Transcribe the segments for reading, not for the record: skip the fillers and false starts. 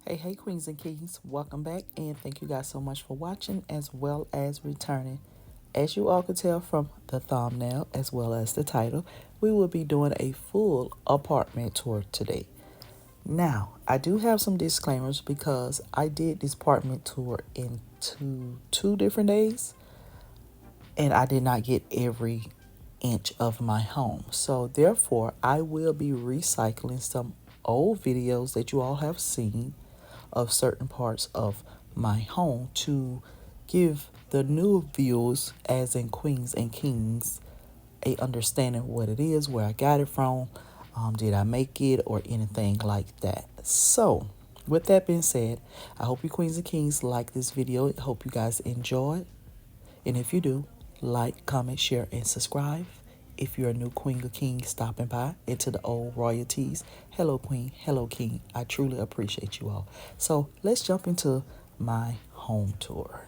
Hey queens and kings, welcome back and thank you guys so much for watching as well as returning. As you all could tell from the thumbnail as well as the title, we will be doing a full apartment tour today. Now, I do have some disclaimers because I did this apartment tour in two different days and I did not get every inch of my home. So therefore, I will be recycling some old videos that you all have seen of certain parts of my home to give the new viewers, as in queens and kings, a understanding what it is, where I got it from, did I make it, or anything like that. So with that being said, I hope you queens and kings like this video. I hope you guys enjoy it. And if you do, like, comment, share, and subscribe. If you're a new queen or king stopping by into the old royalties, hello queen, hello king. I truly appreciate you all. So let's jump into my home tour.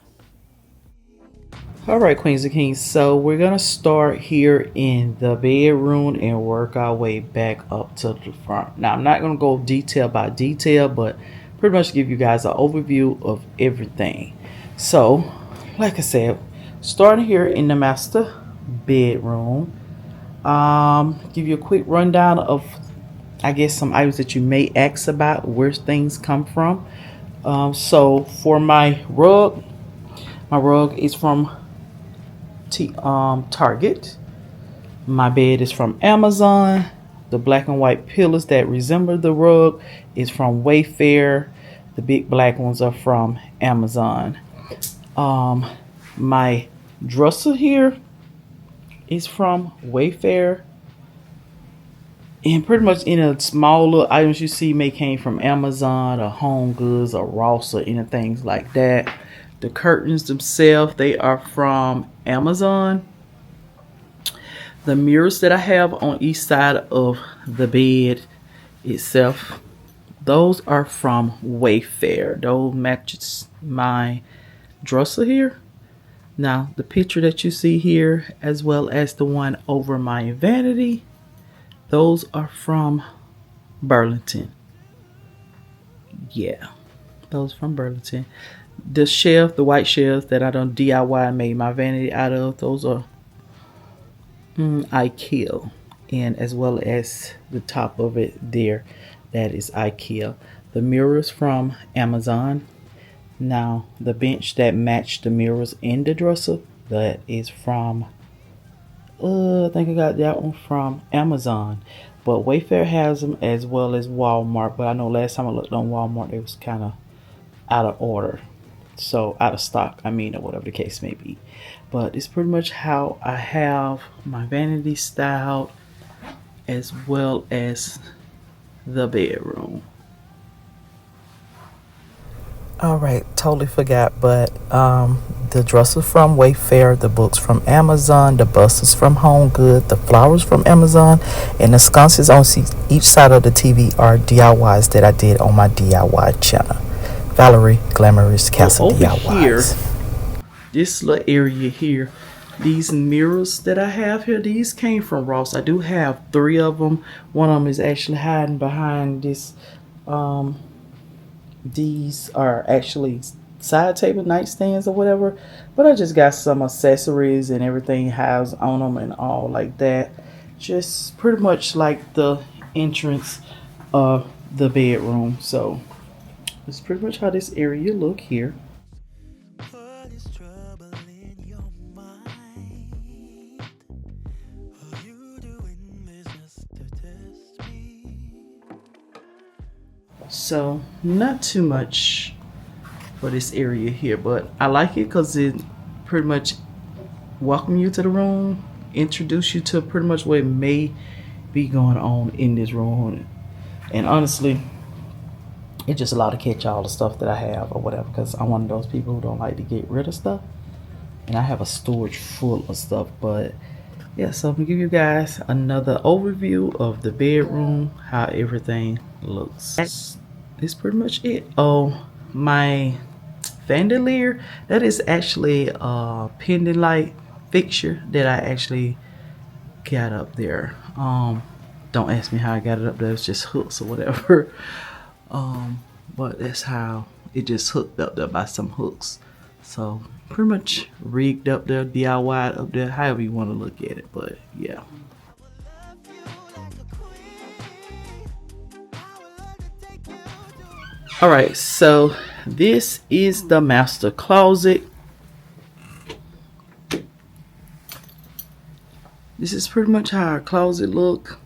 All right, queens and kings. So we're going to start here in the bedroom and work our way back up to the front. Now, I'm not going to go detail by detail, but pretty much give you guys an overview of everything. So, like I said, starting here in the master bedroom, give you a quick rundown of, I guess, some items that you may ask about, where things come from. So for my rug is from Target. My bed is from Amazon. The black and white pillows that resemble the rug is from Wayfair. The big black ones are from Amazon. My dresser here is from Wayfair. And pretty much any of the small little items you see may came from Amazon or Home Goods or Ross or anything like that. The curtains themselves, they are from Amazon. The mirrors that I have on each side of the bed itself, those are from Wayfair. Those matches my dresser here. Now, the picture that you see here, as well as the one over my vanity, those are from Burlington. Yeah, those from Burlington. The shelf, the white shelves that I done DIY made my vanity out of, those are IKEA. And as well as the top of it there, that is IKEA. The mirrors from Amazon. Now, the bench that matched the mirrors in the dresser, that is from, I think I got that one from Amazon. But Wayfair has them as well as Walmart. But I know last time I looked on Walmart, it was kind of out of order. So, out of stock, I mean, or whatever the case may be. But it's pretty much how I have my vanity styled, as well as the bedroom. All right, totally forgot, but the dresser from Wayfair, the books from Amazon, the busters from Home Good, the flowers from Amazon, and the sconces on each side of the TV are DIYs that I did on my DIY channel. Valerie Glamorous Castle DIYs. Here, this little area here, these mirrors that I have here, these came from Ross. I do have 3 of them. One of them is actually hiding behind this. These are actually side table nightstands or whatever, but I just got some accessories and everything has on them and all like that. Just pretty much like the entrance of the bedroom. So it's pretty much how this area look here. So not too much for this area here, but I like it because it pretty much welcome you to the room, introduce you to pretty much what may be going on in this room. And honestly, it's just a lot to catch all the stuff that I have or whatever, because I'm one of those people who don't like to get rid of stuff, and I have a storage full of stuff. But yeah, so I'm gonna give you guys another overview of the bedroom, how everything looks. That's pretty much it. Oh, my chandelier. That is actually a pendant light fixture that I actually got up there. Don't ask me how I got it up there. It's just hooks or whatever. But that's how it just hooked up there by some hooks. So pretty much rigged up there, DIY up there, however you want to look at it. But yeah. All right, so this is the master closet. This is pretty much how our closet look.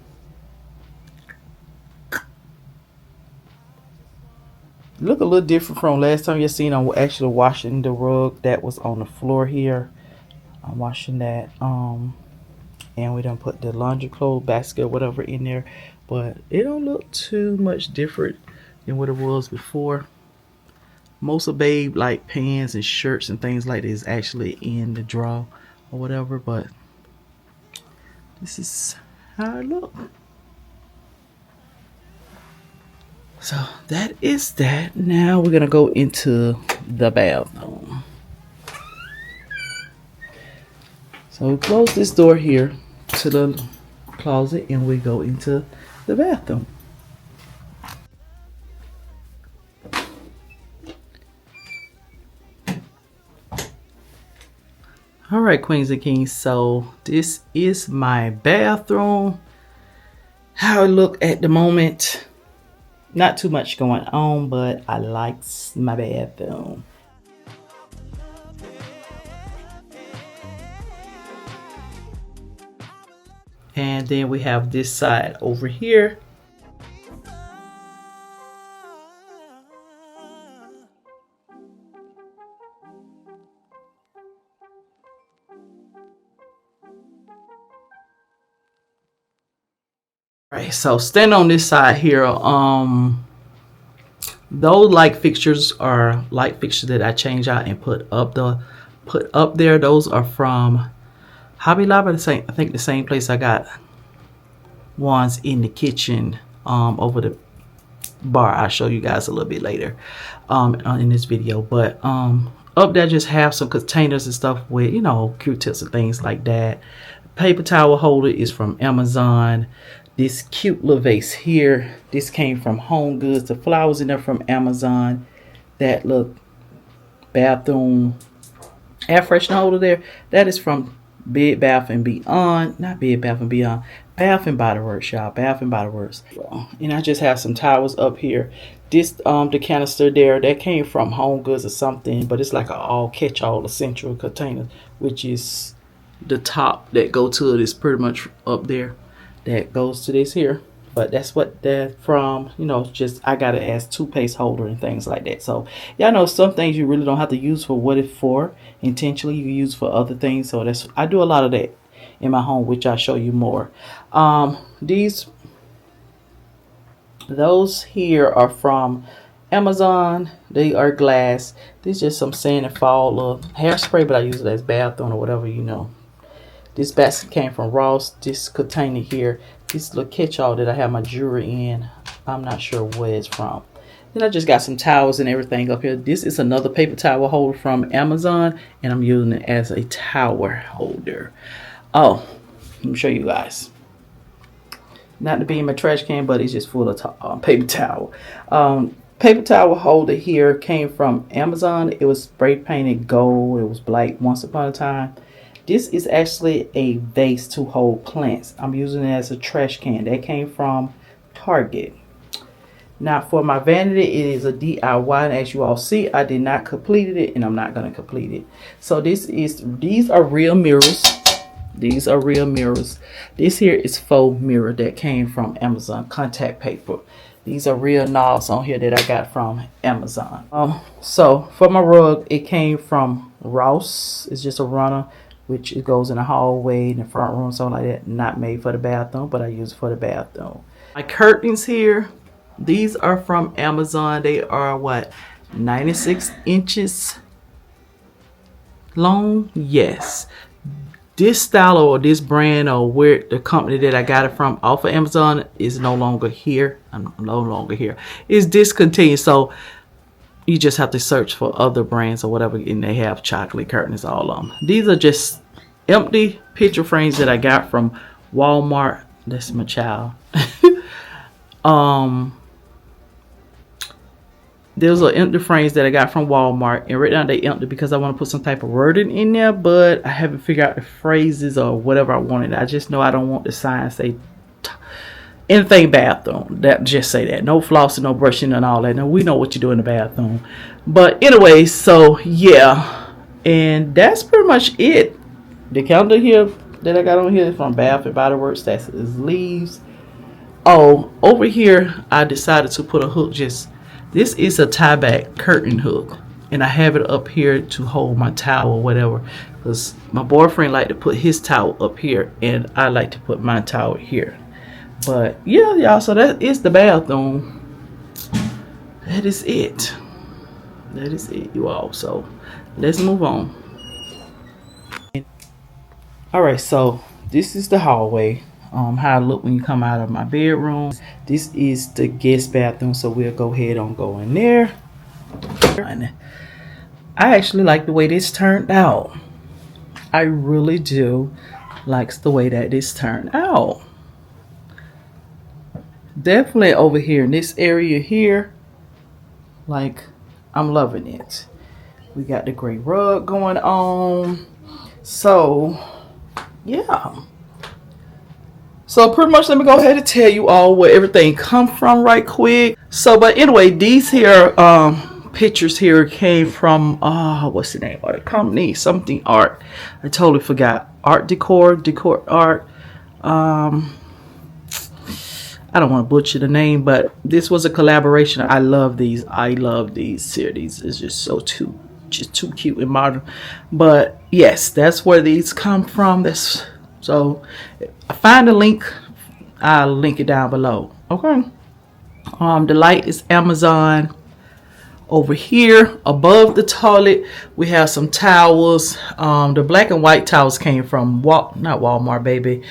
Look a little different from last time you seen. I'm actually washing the rug that was on the floor here. I'm washing that. And we done put the laundry clothes basket or whatever in there, but it don't look too much different than what it was before. Most of babe like pants and shirts and things like this actually in the drawer or whatever, but this is how it look. So that is that. Now we're gonna go into the bathroom. So we close this door here to the closet and we go into the bathroom. All right, queens and kings, so this is my bathroom. How it look at the moment. Not too much going on, but I like my bathroom. And then we have this side over here. Right, so stand on this side here. Those light fixtures are light fixtures that I change out and put up there. Those are from Hobby Lobby. I think the same place I got ones in the kitchen over the bar. I'll show you guys a little bit later in this video. But up there just have some containers and stuff with, you know, Q-tips and things like that. Paper towel holder is from Amazon. This cute little vase here, this came from Home Goods. The flowers in there from Amazon. That little bathroom air freshener holder there, that is from Bed Bath and Beyond. Not Bed Bath and Beyond, Bath and Body Works, y'all. Bath and Body Works. And I just have some towels up here. This the canister there, that came from Home Goods or something, but it's like an all catch-all essential container, which is the top that go to it is pretty much up there. That goes to this here, but that's what they're from. You know, just I got it as toothpaste holder and things like that. So y'all know some things you really don't have to use for what it's for intentionally. You use for other things. So that's, I do a lot of that in my home, which I'll show you more. Those here are from Amazon. They are glass. This is just some sand and fall hairspray, but I use it as bathroom or whatever, you know. This basket came from Ross. This container here, this little catch-all that I have my jewelry in, I'm not sure where it's from. Then I just got some towels and everything up here. This is another paper towel holder from Amazon, and I'm using it as a towel holder. Oh, let me show you guys. Not to be in my trash can, but it's just full of paper towel. Paper towel holder here came from Amazon. It was spray painted gold. It was black once upon a time. This is actually a vase to hold plants. I'm using it as a trash can. That came from Target. Now for my vanity, it is a DIY. And as you all see, I did not complete it, and I'm not going to complete it. So these are real mirrors. These are real mirrors. This here is faux mirror that came from Amazon, contact paper. These are real knobs on here that I got from Amazon. So for my rug, it came from Ross. It's just a runner, which it goes in the hallway, in the front room, something like that. Not made for the bathroom, but I use it for the bathroom. My curtains here, these are from Amazon. They are what, 96 inches long? Yes. This style or this brand or where the company that I got it from off of Amazon is no longer here. I'm no longer here. It's discontinued. So You just have to search for other brands or whatever, and they have chocolate curtains, all of them. These are just empty picture frames that I got from Walmart. That's my child. Those are empty frames that I got from Walmart, and right now they empty because I want to put some type of wording in there, but I haven't figured out the phrases or whatever I wanted. I just know I don't want the sign say anything bathroom. That just say that. No flossing, no brushing, and all that. Now we know what you do in the bathroom. But anyway, so yeah. And that's pretty much it. The calendar here that I got on here is from Bath and Body Works. That is leaves. Oh, over here I decided to put a hook. This is a tie back curtain hook, and I have it up here to hold my towel or whatever, because my boyfriend like to put his towel up here and I like to put my towel here. But yeah, y'all, so that is the bathroom. That is it, you all. So let's move on. All right, so this is the hallway. How I look when you come out of my bedroom. This is the guest bathroom, so we'll go ahead and go in there. I actually like the way this turned out. I really do like the way that this turned out. Definitely over here in this area here, like, I'm loving it. We got the gray rug going on. So yeah, so pretty much let me go ahead and tell you all where everything come from right quick. So but anyway, these here pictures here came from what's the name of the company? Something art. I totally forgot. Art decor art. I don't want to butcher the name, but this was a collaboration. I love these. Series. It's just too cute and modern. But yes, that's where these come from. So I find the link. I'll link it down below. Okay. The light is Amazon. Over here above the toilet we have some towels. The black and white towels came from not Walmart, baby,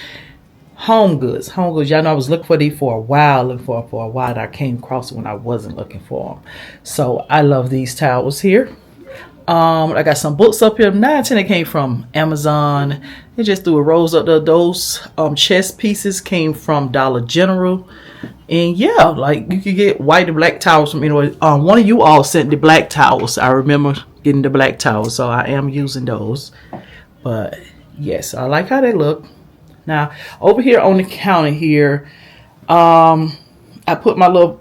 Home Goods. Y'all know I was looking for these for a while, and I came across it when I wasn't looking for them. So I love these towels here. I got some books up here. 9/10 they came from Amazon. They just threw a rose up there. Those chest pieces came from Dollar General. And yeah, like, you could get white and black towels from anywhere. One of you all sent the black towels. I remember getting the black towels, so I am using those. But yes, I like how they look. Now over here on the counter here, I put my little,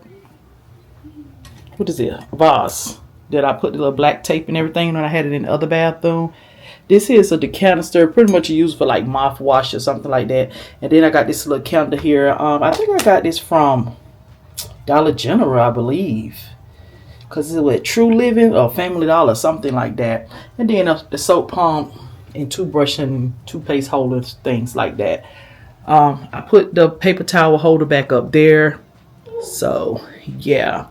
what is it, vase that I put the little black tape and everything when I had it in the other bathroom. This here is a decanister, pretty much used for like mouthwash or something like that. And then I got this little counter here. I think I got this from Dollar General, I believe, because it's with True Living or Family Dollar, something like that. And then the soap pump and toothbrush and toothpaste holders, things like that. I put the paper towel holder back up there. So yeah.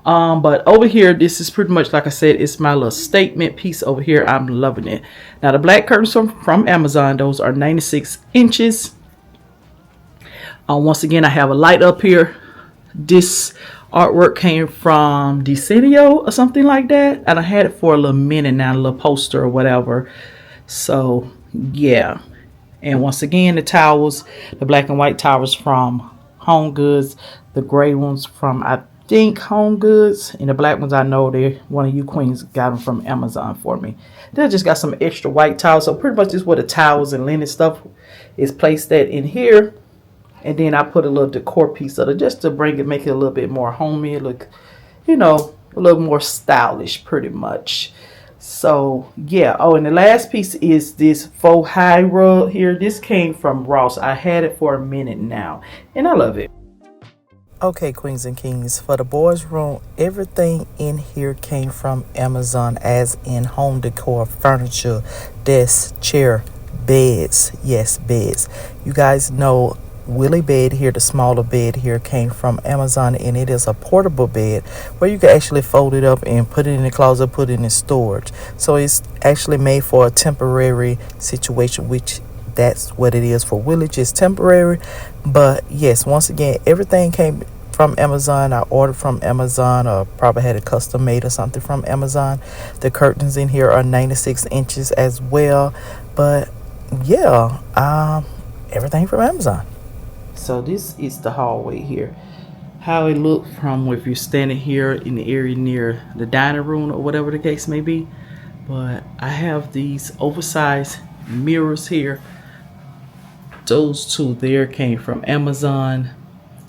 But over here, this is pretty much, like I said, it's my little statement piece over here. I'm loving it. Now the black curtains from Amazon, those are 96 inches. Once again, I have a light up here. This artwork came from Decenio or something like that. And I had it for a little minute now, a little poster or whatever. So yeah. And once again, the towels, the black and white towels from Home Goods, the gray ones from, I think, Home Goods, and the black ones, I know one of you queens got them from Amazon for me. Then I just got some extra white towels. So pretty much this is where the towels and linen stuff is placed at in here. And then I put a little decor piece of it just to make it a little bit more homey, look, you know, a little more stylish pretty much. So yeah. Oh, and the last piece is this faux high rug here. This came from Ross. I had it for a minute now and I love it. Okay, queens and kings, for the boys' room, everything in here came from Amazon, as in home decor, furniture, desk, chair, beds. Yes, beds. You guys know Willie bed here, the smaller bed here, came from Amazon, and it is a portable bed where you can actually fold it up and put it in the closet, put it in storage. So it's actually made for a temporary situation, which that's what it is for Willie, just temporary. But yes, once again, everything came from Amazon. I ordered from Amazon, or probably had it custom made or something from Amazon. The curtains in here are 96 inches as well. But yeah, everything from Amazon. So this is the hallway here. How it looked from if you're standing here in the area near the dining room or whatever the case may be. But I have these oversized mirrors here. Those two there came from Amazon,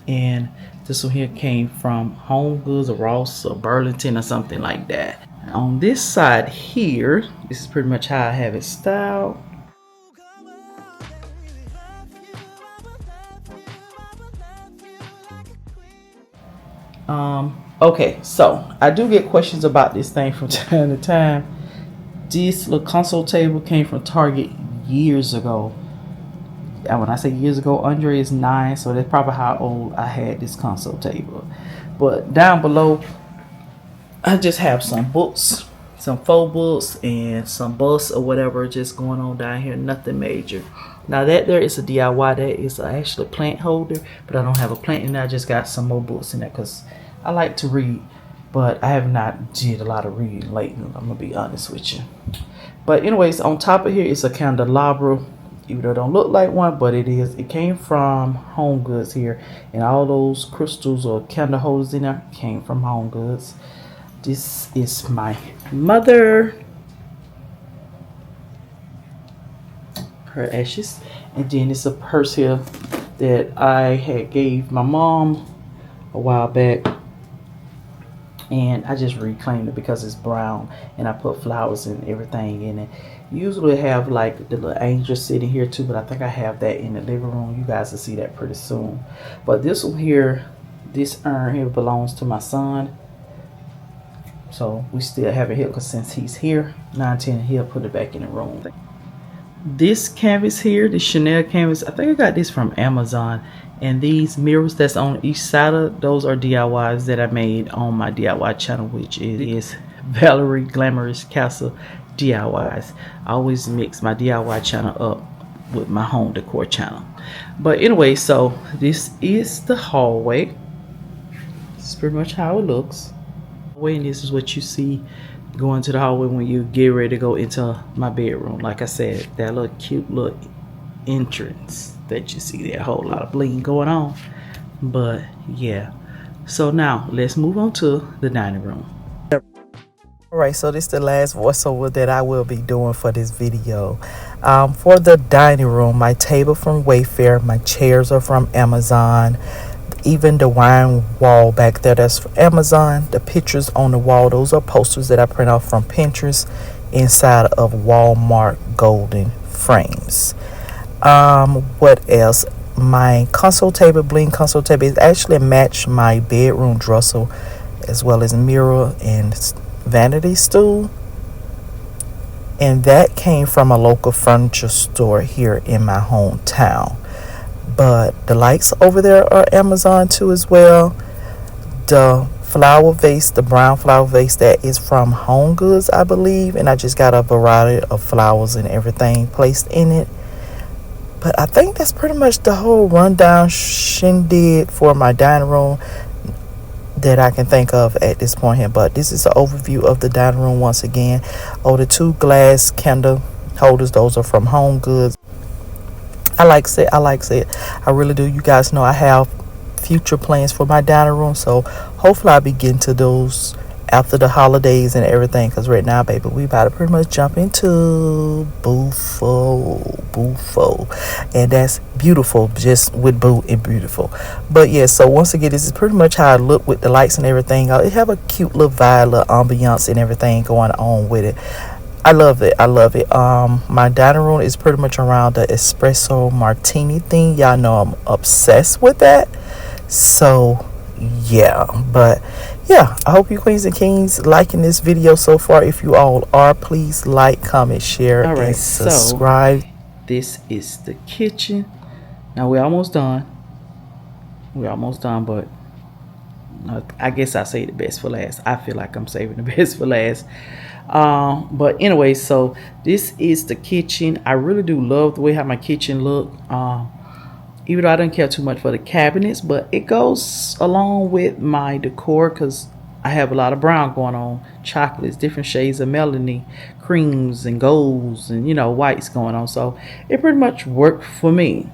and this one here came from Home Goods or Ross or Burlington or something like that. On this side here, this is pretty much how I have it styled. Okay, so I do get questions about this thing from time to time. This little console table came from Target years ago. And when I say years ago, Andre is 9, so that's probably how old I had this console table. But down below, I just have some books, some faux books, and some busts or whatever just going on down here. Nothing major. Now that there is a DIY. That is actually a plant holder, but I don't have a plant in there. I just got some more books in there because I like to read, but I have not did a lot of reading lately. I'm gonna be honest with you. But anyways, on top of here is a candelabra. Even though it don't look like one, but it is. It came from Home Goods here, and all those crystals or candle holders in there came from Home Goods. This is my mother, her ashes, and then it's a purse here that I had gave my mom a while back, and I just reclaimed it because it's brown, and I put flowers and everything in it. Usually have like the little angel sitting here too, but I think I have that in the living room. You guys will see that pretty soon. But this one here, this urn here belongs to my son, so we still have it here because since he's here 9-10, he'll put it back in the room. This canvas here, the Chanel canvas, I think I got this from Amazon. And these mirrors that's on each side of those are DIYs that I made on my DIY channel, which is Valerie Glamorous Castle DIYs. I always mix my DIY channel up with my home decor channel. But anyway, so this is the hallway. This is pretty much how it looks. And this is what you see going to the hallway when you get ready to go into my bedroom. Like I said, that little cute little entrance that you see there, a whole lot of bling going on. But yeah, so now let's move on to the dining room. Alright, so this is the last voiceover that I will be doing for this video. For the dining room, my table from Wayfair, my chairs are from Amazon. Even the wine wall back there, that's from Amazon. The pictures on the wall, those are posters that I print off from Pinterest inside of Walmart golden frames. What else? My console table, bling console table, is actually matched my bedroom dresser as well as mirror and vanity stool, and that came from a local furniture store here in my hometown. But the lights over there are Amazon too as well. The flower vase, the brown flower vase, that is from Home Goods, I believe, and I just got a variety of flowers and everything placed in it. But I think that's pretty much the whole rundown shindig for my dining room that I can think of at this point here. But this is an overview of the dining room once again. Oh, the 2 glass candle holders, those are from Home Goods. I like it. I really do. You guys know I have future plans for my dining room, so hopefully I'll be getting to those after the holidays and everything, because right now, baby, we about to pretty much jump into Bufo, and that's beautiful, just with boo and beautiful. But yeah, so once again, this is pretty much how I look with the lights and everything. It have a cute little vibe, little ambiance and everything going on with it. I love it. My dining room is pretty much around the espresso martini thing. Y'all know I'm obsessed with that. So yeah, but yeah, I hope you queens and kings liking this video so far. If you all are, please like, comment, share, and subscribe. So this is the kitchen. Now we're almost done, but I guess I say the best for last. I feel like I'm saving the best for last. But anyway, so this is the kitchen. I really do love the way how my kitchen look. even though I didn't care too much for the cabinets, but it goes along with my decor because I have a lot of brown going on, chocolates, different shades of melony, creams and golds and whites going on. So it pretty much worked for me.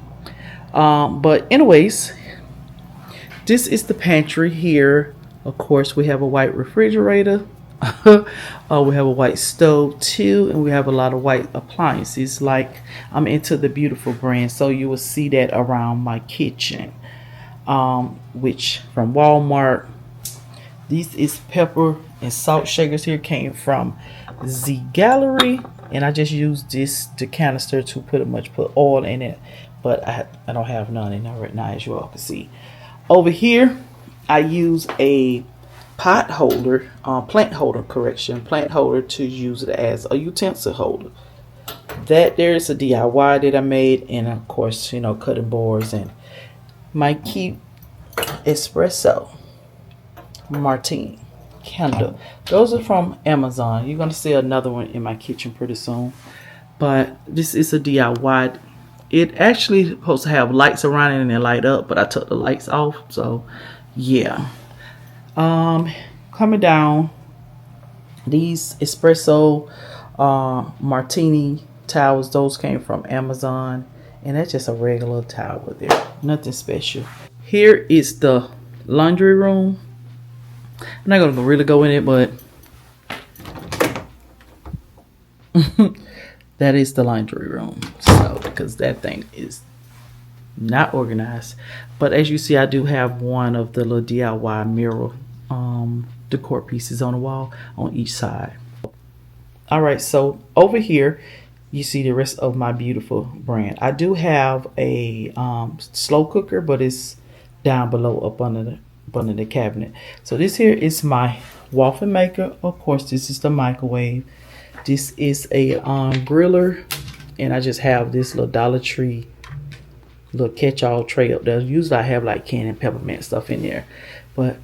But anyways, this is the pantry here. Of course, we have a white refrigerator. We have a white stove too, and we have a lot of white appliances. Like, I'm into the Beautiful brand, so you will see that around my kitchen. Which from Walmart. These is pepper and salt shakers here, came from Z Gallery, and I just used the canister to pretty much put oil in it, but I don't have none in there right now, as you all can see. Over here, I use a plant holder to use it as a utensil holder. That there is a DIY that I made, and of course, cutting boards and my key espresso martini candle. Those are from Amazon. You're gonna see another one in my kitchen pretty soon. But this is a DIY. It actually supposed to have lights around it and they light up, but I took the lights off. So yeah. Coming down, these espresso martini towels, those came from Amazon, and that's just a regular towel there, nothing special. Here is the laundry room. I'm not gonna really go in it, but that is the laundry room. So, because that thing is not organized, but as you see, I do have one of the little DIY mirror decor pieces on the wall on each side. All right, so over here you see the rest of my Beautiful brand. I do have a slow cooker, but it's down below up under the cabinet. So this here is my waffle maker. Of course, this is the microwave. This is a griller, and I just have this little Dollar Tree little catch-all tray up there. Usually I have like candy and peppermint stuff in there, but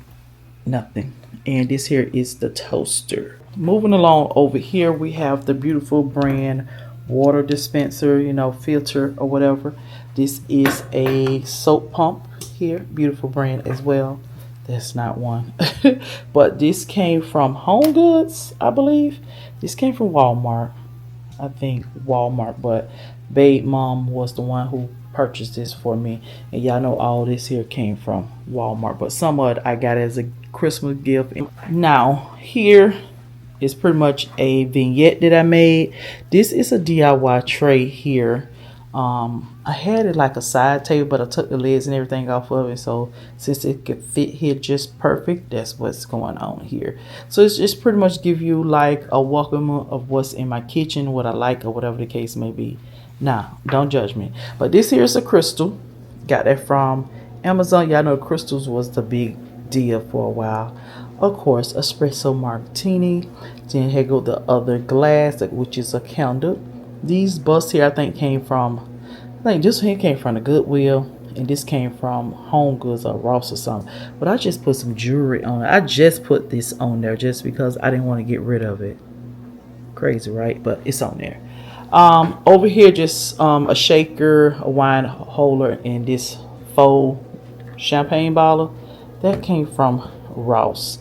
nothing. And this here is the toaster. Moving along, over here we have the Beautiful brand water dispenser, filter or whatever. This is a soap pump here, Beautiful brand as well. That's not one. But this came from Home Goods, I believe. This came from Walmart. I think Walmart, but Babe Mom was the one who purchased this for me. And y'all know all this here came from Walmart, but some of it I got as a Christmas gift. Now, here is pretty much a vignette that I made. This is a DIY tray here. I had it like a side table, but I took the legs and everything off of it, so since it could fit here just perfect, that's what's going on here. So it's just pretty much give you like a welcome of what's in my kitchen, what I like, or whatever the case may be. Now, don't judge me, but this here is a crystal. Got that from Amazon. Y'all know crystals was the big deal for a while. Of course, espresso martini. Then here go the other glass, which is a candle. These busts here, I think this here came from the Goodwill, and this came from Home Goods or Ross or something. But I just put some jewelry on it. I just put this on there just because I didn't want to get rid of it. Crazy, right? But it's on there. Over here, just a shaker, a wine holder, and this faux champagne bottle. That came from Ross.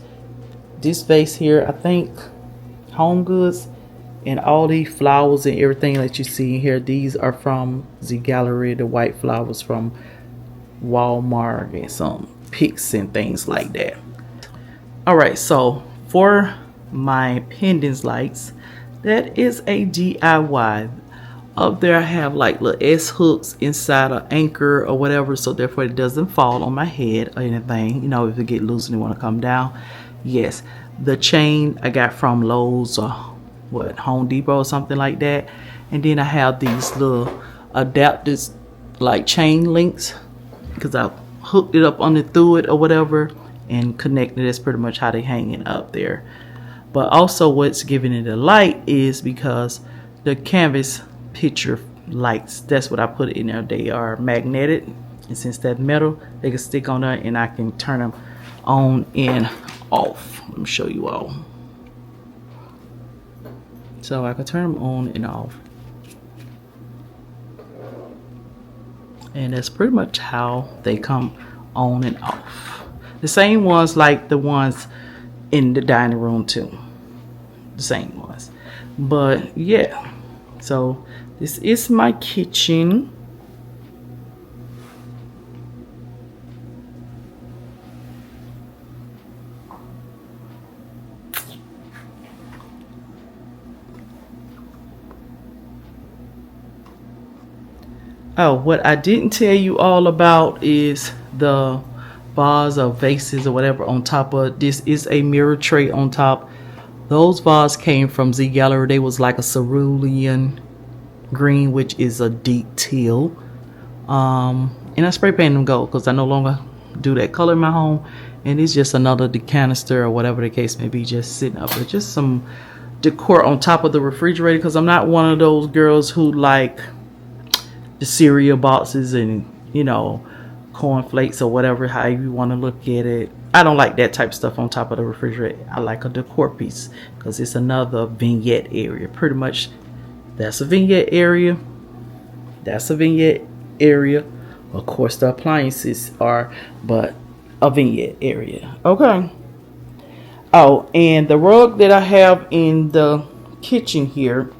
This vase here, I think Home Goods. And all these flowers and everything that you see here, these are from Z Gallery. The white flowers from Walmart and some picks and things like that. All right, so for my pendants lights, that is a DIY. Up there I have like little S hooks inside an anchor or whatever, so therefore it doesn't fall on my head or anything. If it get loose and you want to come down. Yes, the chain I got from Lowe's or Home Depot or something like that. And then I have these little adapters, like chain links, because I hooked it up through it or whatever and connected. That's pretty much how they hang it up there. But also what's giving it a light is because the canvas picture lights, that's what I put in there. They are magnetic, and since that metal, they can stick on there and I can turn them on and off. Let me show you all. So I can turn them on and off. And that's pretty much how they come on and off. The same ones like the ones in the dining room too. The same ones. But yeah. So this is my kitchen. Oh, what I didn't tell you all about is the vase or vases or whatever on top of this is a mirror tray on top. Those vases came from Z Gallery. They was like a cerulean green, which is a deep teal. And I spray painted them gold because I no longer do that color in my home. And it's just another canister or whatever the case may be, just sitting up there. Just some decor on top of the refrigerator because I'm not one of those girls who like the cereal boxes and, you know, cornflakes or whatever, how you want to look at it. I don't like that type of stuff on top of the refrigerator. I like a decor piece because it's another vignette area. Pretty much that's a vignette area. That's a vignette area. Of course the appliances are, but a vignette area. Okay. Oh, and the rug that I have in the kitchen here,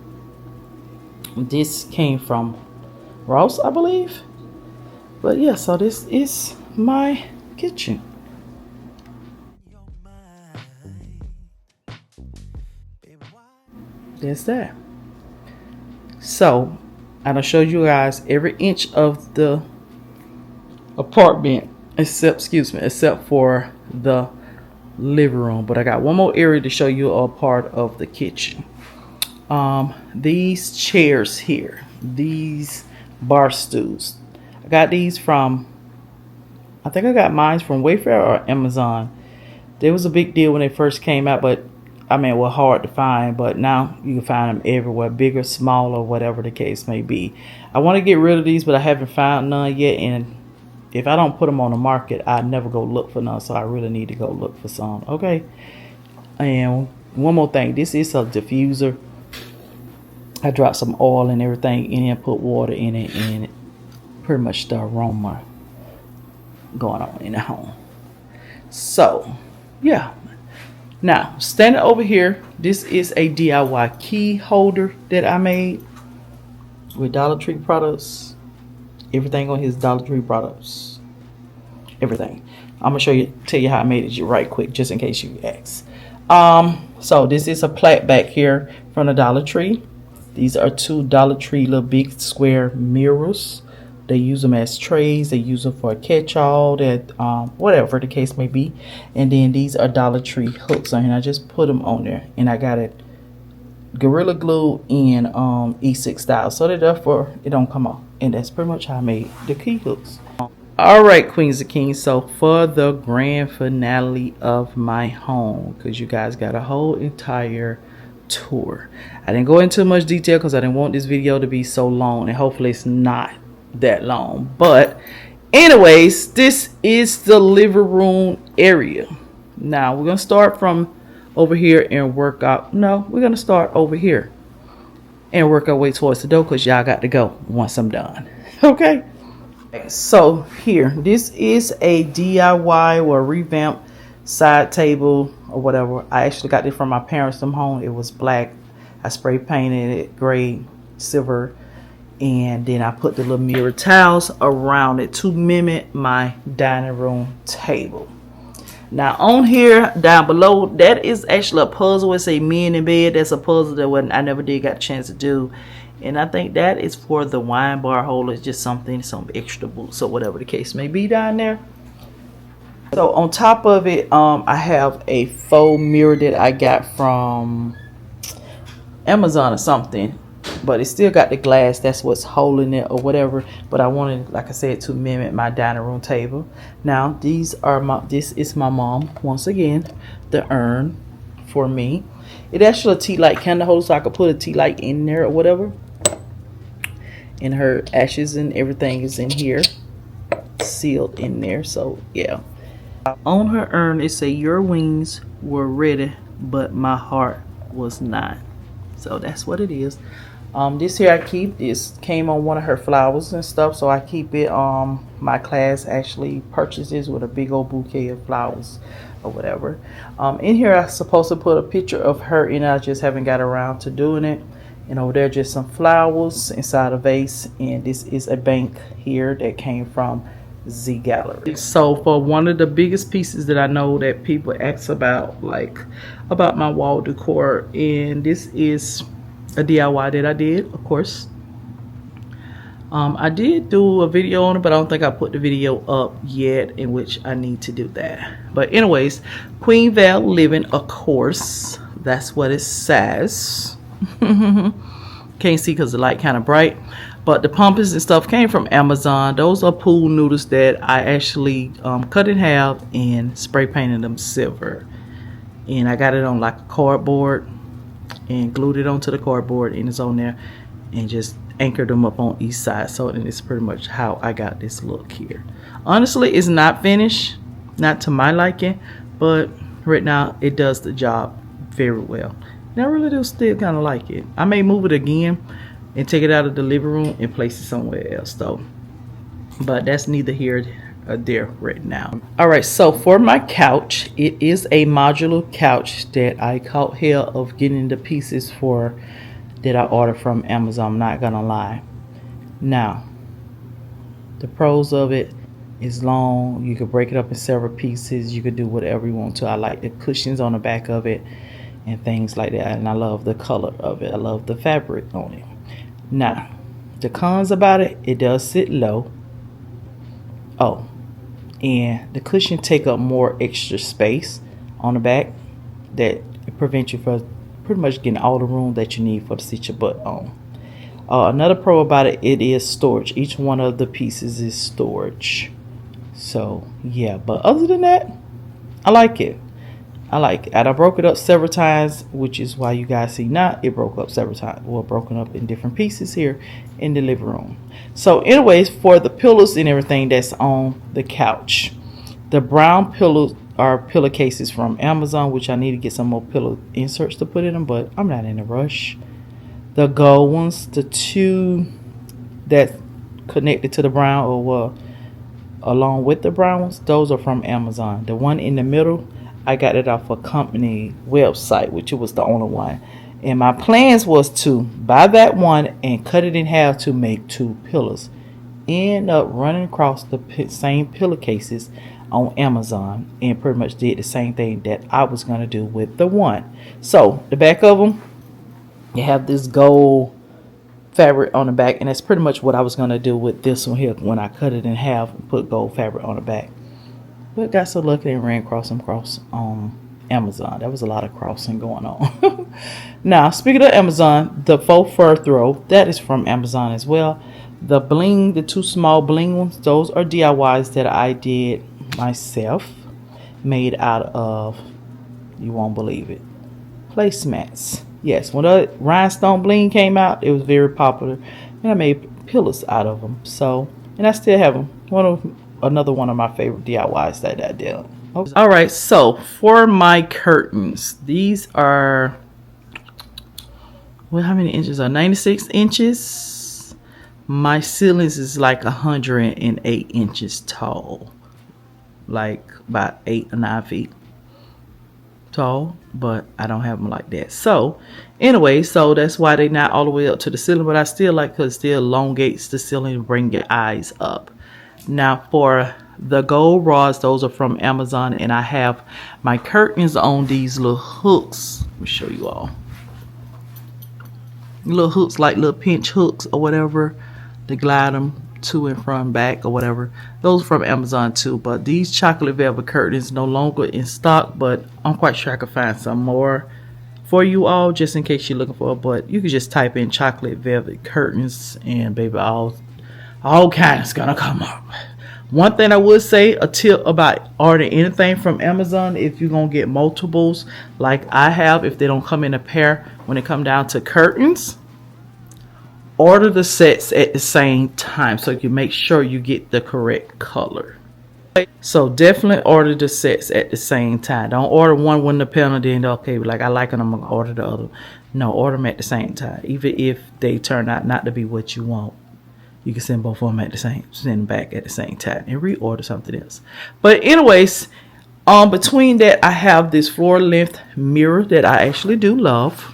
this came from Ross, I believe. But yeah, so this is my kitchen. That's that. So I done showed you guys every inch of the apartment except for the living room. But I got one more area to show you a part of the kitchen. These chairs here, these bar stools, I got these from, I think I got mine from Wayfair or Amazon. There was a big deal when they first came out, but I mean, well, hard to find, but now you can find them everywhere, bigger, smaller, whatever the case may be. I want to get rid of these, but I haven't found none yet, and if I don't put them on the market, I never go look for none, so I really need to go look for some. Okay. And one more thing, this is a diffuser. I dropped some oil and everything in it, put water in it, and pretty much the aroma going on in the home. So yeah, now standing over here, this is a DIY key holder that I made with Dollar Tree products. Everything on his Dollar Tree products, everything. I'm gonna tell you how I made it right quick, just in case you ask. So this is a plaque back here from the Dollar Tree. These are two Dollar Tree little big square mirrors. They use them as trays. They use them for a catch-all, that whatever the case may be. And then these are Dollar Tree hooks on here. I just put them on there, and I got it Gorilla Glue in E6 style, so that therefore it don't come off. And that's pretty much how I made the key hooks. All right, Queens and Kings. So for the grand finale of my home, because you guys got a whole entire tour. I didn't go into much detail because I didn't want this video to be so long, and hopefully it's not that long. But anyways, this is the living room area. Now we're gonna start from over here and work out. No, we're gonna start over here and work our way towards the door because y'all got to go once I'm done. Okay. So here, this is a DIY or revamp side table or whatever. I actually got it from my parents' home. It was black. I spray painted it gray, silver, and then I put the little mirror tiles around it to mimic my dining room table. Now on here down below, that is actually a puzzle. It's a men in bed. That's a puzzle that I never did get a chance to do. And I think that is for the wine bar holder. It's just something, some extra boots or whatever the case may be down there. So on top of it, I have a faux mirror that I got from Amazon or something, but it still got the glass. That's what's holding it or whatever. But I wanted, like I said, to mimic my dining room table. Now this is my mom, once again, the urn for me. It actually a tea light candle holder, so I could put a tea light in there or whatever. And her ashes and everything is in here, sealed in there. So yeah. On her urn, it say, "Your wings were ready, but my heart was not." So So that's what it is. This here I keep, this came on one of her flowers and stuff, so I keep it. My class actually purchases with a big old bouquet of flowers or whatever. In here I'm supposed to put a picture of her in it. I just haven't got around to doing it. And over there just some flowers inside a vase, and this is a bank here that came from Z Gallery. So for one of the biggest pieces that I know that people ask about, like about my wall decor, and this is a DIY that I did, of course. I did do a video on it, but I don't think I put the video up yet, in which I need to do that. But anyways, Queen Val Livin, of course, that's what it says. Can't see because the light kind of bright, but the pumpkins and stuff came from Amazon. Those are pool noodles that I actually cut in half and spray painted them silver, and I got it on like a cardboard and glued it onto the cardboard, and it's on there, and just anchored them up on each side. So and it's pretty much how I got this look here. Honestly, it's not finished, not to my liking, but right now it does the job very well. And I really do still kind of like it. I may move it again and take it out of the living room and place it somewhere else though, but that's neither here or there right now. All right, so for my couch, it is a modular couch that I caught hell of getting the pieces for that I ordered from Amazon. I'm not gonna lie. Now, the pros of it is long. You could break it up in several pieces. You could do whatever you want to. I like the cushions on the back of it and things like that, and I love the color of it. I love the fabric on it. Now, the cons about it, it does sit low. Oh, and the cushion take up more extra space on the back that prevents you from pretty much getting all the room that you need for to sit your butt on. Another pro about it, it is storage. Each one of the pieces is storage. So yeah, but other than that, I like it. I like it. And I broke it up several times, which is why you guys see now it broke up several times. Well, broken up in different pieces here in the living room. So anyways, for the pillows and everything that's on the couch, the brown pillows are pillowcases from Amazon, which I need to get some more pillow inserts to put in them, but I'm not in a rush. The gold ones, the two that connected to the brown, or along with the brown ones, those are from Amazon. The one in the middle, I got it off a company website, which it was the only one. And my plans was to buy that one and cut it in half to make two pillows. End up running across the same pillowcases on Amazon and pretty much did the same thing that I was going to do with the one. So the back of them, you have this gold fabric on the back, and that's pretty much what I was going to do with this one here when I cut it in half and put gold fabric on the back. But got so lucky and ran across them on Amazon. There was a lot of crossing going on. Now, speaking of Amazon, the faux fur throw, that is from Amazon as well. The bling, the two small bling ones, those are DIYs that I did myself, made out of, you won't believe it, placemats. Yes, when the rhinestone bling came out, it was very popular, and I made pillows out of them. So, and I still have them. Another one of my favorite DIYs that I did. Okay. All right, so for my curtains, these are, well, how many inches are 96 inches? My ceilings is like 108 inches tall, like about 8 or 9 feet tall, but I don't have them like that. So anyway, so that's why they're not all the way up to the ceiling, but I still like, because it still elongates the ceiling and bring your eyes up. Now for the gold rods, those are from Amazon, and I have my curtains on these little hooks. Let me show you all. Little hooks, like little pinch hooks or whatever, to glide them to and from back or whatever. Those are from Amazon too, but these chocolate velvet curtains no longer in stock, but I'm quite sure I could find some more for you all just in case you're looking for it. But you can just type in chocolate velvet curtains and baby, all kinds gonna come up. One thing I would say, a tip about ordering anything from Amazon, if you're gonna get multiples like I have, if they don't come in a pair, when it come down to curtains, order the sets at the same time so you can make sure you get the correct color. So definitely order the sets at the same time. Don't order one with the panel, then okay, like I like it, I'm gonna order the other. No, order them at the same time. Even if they turn out not to be what you want, you can send both of them at the same, send them back at the same time and reorder something else. But anyways, between that, I have this floor length mirror that I actually do love.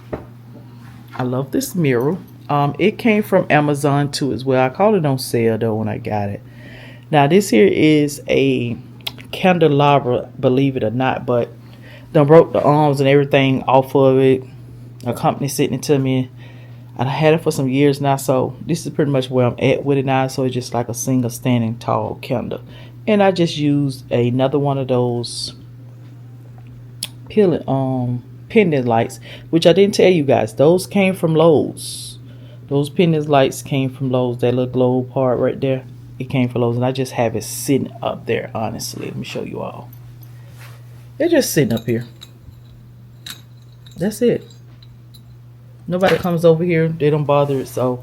I love this mirror. It came from Amazon too as well. I called it on sale though when I got it. Now this here is a candelabra, believe it or not, but done broke the arms and everything off of it. A company sitting it to me. I had it for some years now, so this is pretty much where I'm at with it now. So it's just like a single standing tall candle. And I just used another one of those pendant lights, which I didn't tell you guys. Those came from Lowe's. Those pendant lights came from Lowe's. That little globe part right there, it came from Lowe's, and I just have it sitting up there. Honestly, let me show you all. They're just sitting up here. That's it. Nobody comes over here. They don't bother it, so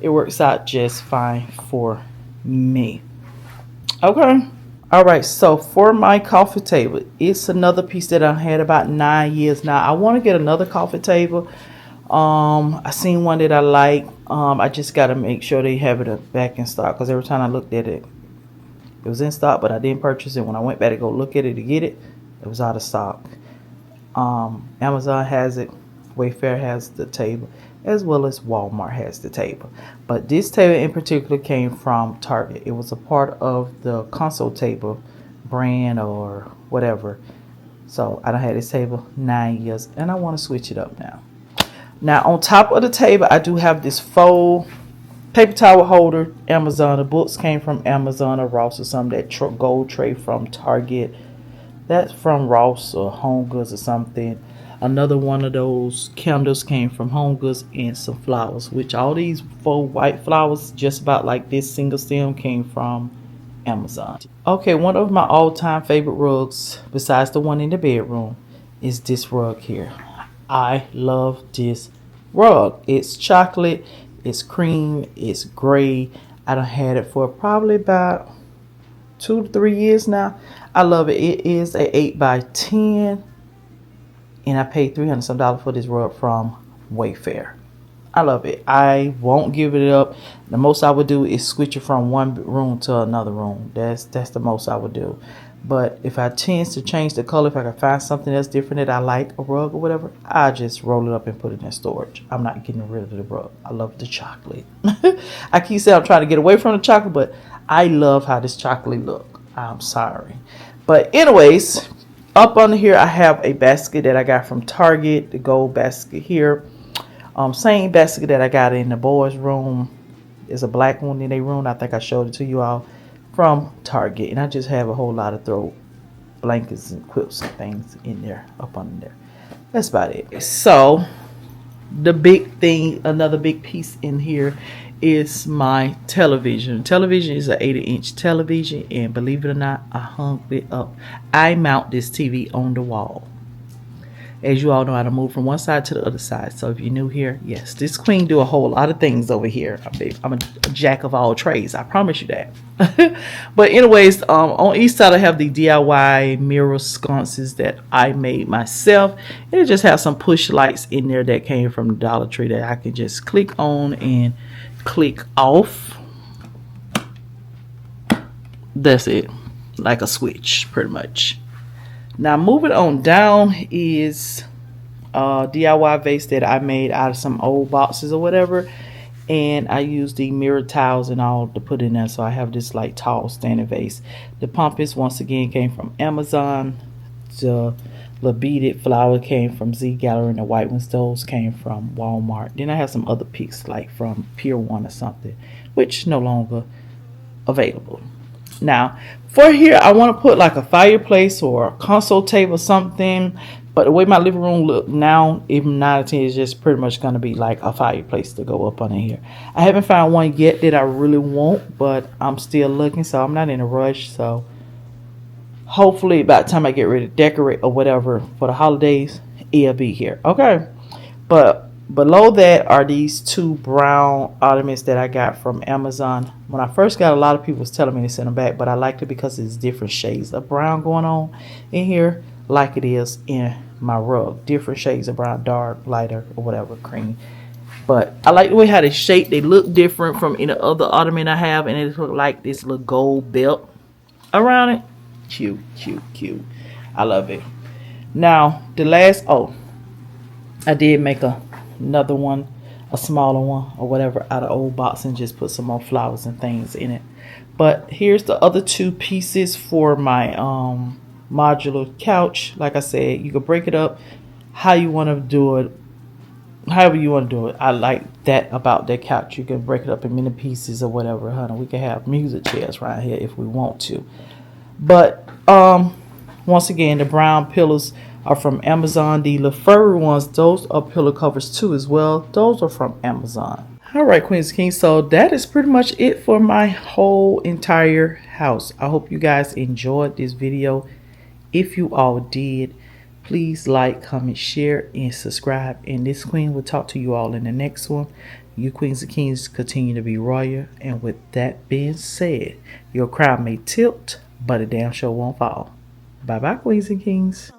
it works out just fine for me. Okay. All right. So for my coffee table, it's another piece that I had about 9 years now. I want to get another coffee table. I seen one that I like. I just got to make sure they have it back in stock, because every time I looked at it, it was in stock, but I didn't purchase it. When I went back to go look at it to get it, it was out of stock. Amazon has it. Wayfair has the table, as well as Walmart has the table. But this table in particular came from Target. It was a part of the console table brand or whatever. So I done had this table 9 years, and I want to switch it up now. Now on top of the table, I do have this faux paper towel holder. Amazon. The books came from Amazon or Ross or something. That gold tray from Target. That's from Ross or Home Goods or something. Another one of those candles came from Home Goods, and some flowers, which all these faux white flowers, just about like this single stem, came from Amazon. Okay, one of my all-time favorite rugs, besides the one in the bedroom, is this rug here. I love this rug. It's chocolate, it's cream, it's gray. I done had it for probably about 2 to 3 years now. I love it. It is a 8x10. And I paid $300 some for this rug from Wayfair. I love it. I won't give it up. The most I would do is switch it from one room to another room. That's the most I would do. But if I tend to change the color, if I can find something else different that I like, a rug or whatever, I just roll it up and put it in storage. I'm not getting rid of the rug. I love the chocolate. I keep saying I'm trying to get away from the chocolate, but I love how this chocolate look. I'm sorry. But anyways, up under here, I have a basket that I got from Target, the gold basket here. Same basket that I got in the boys' room. There's a black one in their room. I think I showed it to you all, from Target. And I just have a whole lot of throw blankets and quilts and things in there, up under there. That's about it. So the big thing, another big piece in here, is my television. Television is an 80-inch television, and believe it or not, I hung it up. I mount this TV on the wall. As you all know, I to move from one side to the other side. So if you're new here, yes, this queen do a whole lot of things over here. I'm a jack of all trades. I promise you that. But anyways, on each side I have the DIY mirror sconces that I made myself. And it just has some push lights in there that came from the Dollar Tree that I can just click on and click off. That's it. Like a switch, pretty much. Now moving on down is a DIY vase that I made out of some old boxes or whatever, and I used the mirror tiles and all to put in there, so I have this like tall standing vase. The pompous once again came from Amazon. The beaded flower came from Z Gallery, and the white ones, those came from Walmart. Then I have some other picks like from Pier 1 or something, which no longer available. Now for here, I want to put like a fireplace or a console table or something, but the way my living room look now, even 9 or 10, is just pretty much going to be like a fireplace to go up under here. I haven't found one yet that I really want, but I'm still looking, so I'm not in a rush. So hopefully by the time I get ready to decorate or whatever for the holidays, it'll be here. Okay, but below that are these 2 brown ottomans that I got from Amazon. When I first got, a lot of people was telling me to send them back, but I liked it because it's different shades of brown going on in here. like it is in my rug. Different shades of brown, dark, lighter, or whatever, cream. But I like the way how they shape. They look different from any other ottoman I have, and it look like this little gold belt around it. Cute, cute, cute. I love it. Now the last, I did make another one, a smaller one or whatever, out of old box, and just put some more flowers and things in it. But here's the other two pieces for my modular couch. Like I said, you can break it up how you want to do it, however you want to do it. I like that about that couch. You can break it up in many pieces or whatever, honey. We can have music chairs right here if we want to. But once again, the brown pillows are from Amazon. The furry ones, those are pillow covers too as well. Those are from Amazon. All right, Queens and Kings. So that is pretty much it for my whole entire house. I hope you guys enjoyed this video. If you all did, please like, comment, share, and subscribe. And this queen will talk to you all in the next one. You Queens and Kings continue to be royal. And with that being said, your crown may tilt, but a damn sure won't fall. Bye bye, Queens and Kings.